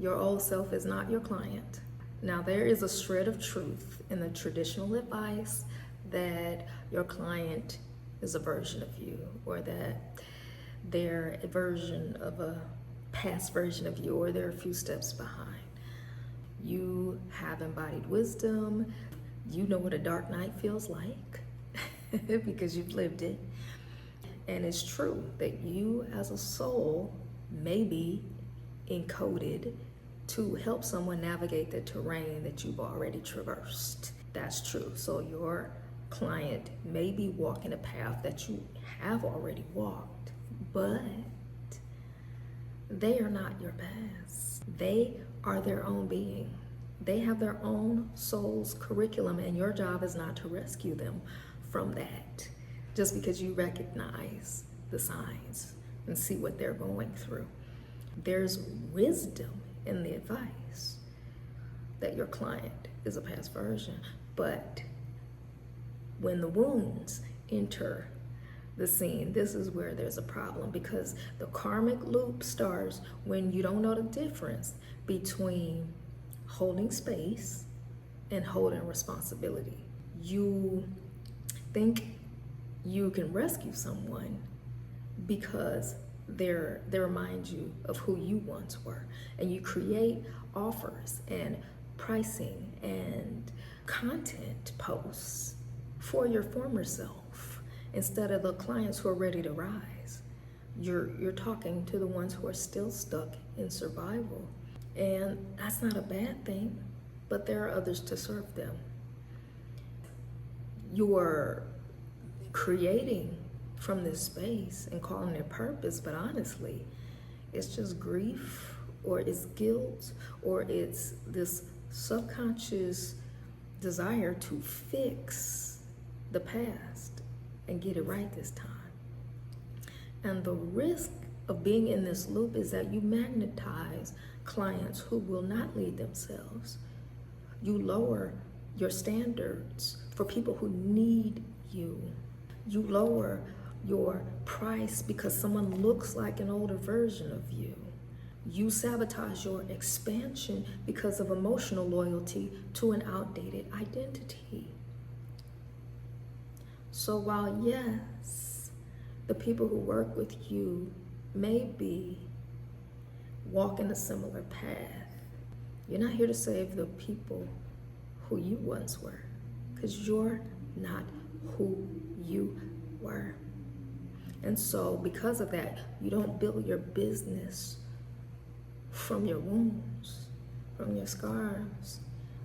Your old self is not your client. Now, there is a shred of truth in the traditional advice that your client is a version of you, or that they're a version of a past version of you, or they're a few steps behind. You have embodied wisdom. You know what a dark night feels like because you've lived it. And it's true that you as a soul may be encoded to help someone navigate the terrain that you've already traversed. That's true. So your client may be walking a path that you have already walked, but they are not your past. They are their own being. They have their own soul's curriculum, and your job is not to rescue them from that just because you recognize the signs and see what they're going through. There's wisdom in the advice that your client is a past version, but when the wounds enter the scene, this is where there's a problem, because the karmic loop starts when you don't know the difference between holding space and holding responsibility. You think you can rescue someone because they remind you of who you once were, and you create offers and pricing and content posts for your former self instead of the clients who are ready to rise. You're talking to the ones who are still stuck in survival, and that's not a bad thing, but there are others to serve them. You are creating from this space and calling it purpose, but honestly, it's just grief, or it's guilt, or it's this subconscious desire to fix the past and get it right this time. And the risk of being in this loop is that you magnetize clients who will not lead themselves. You lower your standards for people who need you. You lower your price because someone looks like an older version of you. You sabotage your expansion because of emotional loyalty to an outdated identity. So while yes, the people who work with you may be walking a similar path, you're not here to save the people who you once were, because you're not who you were. And so because of that, you don't build your business from your wounds, from your scars.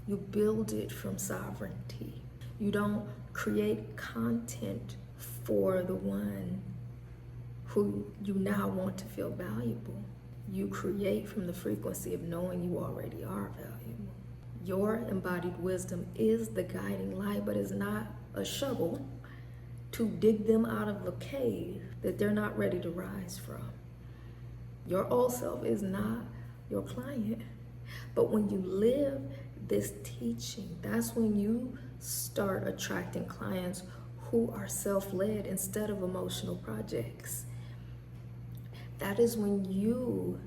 You build it from sovereignty. You don't create content for the one who you now want to feel valuable. You create from the frequency of knowing you already are valuable. Your embodied wisdom is the guiding light, but is not a shovel to dig them out of a cave that they're not ready to rise from. Your old self is not your client. But when you live this teaching, that's when you start attracting clients who are self-led instead of emotional projects. That is when you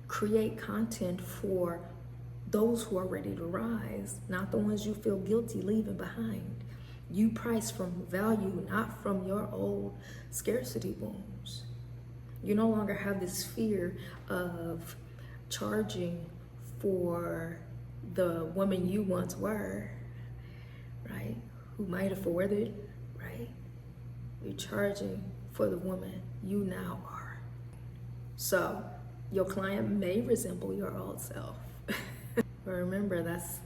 create content for those who are ready to rise, not the ones you feel guilty leaving behind. You price from value, not from your old scarcity wounds. You no longer have this fear of charging for the woman you once were, right? Who might afford it, right? You're charging for the woman you now are. So your client may resemble your old self. But remember, that's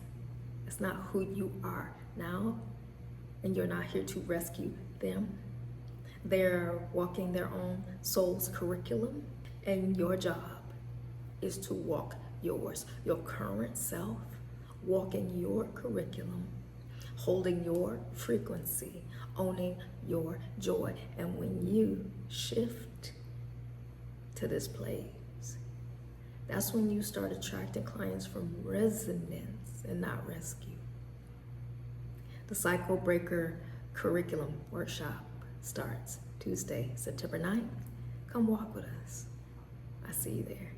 not who you are now, and you're not here to rescue them. They're walking their own soul's curriculum, and your job is to walk yours. Your current self, walking your curriculum, holding your frequency, owning your joy. And when you shift to this place, that's when you start attracting clients from resonance and not rescue. The Cycle Breaker Curriculum Workshop starts Tuesday, September 9th. Come walk with us. I see you there.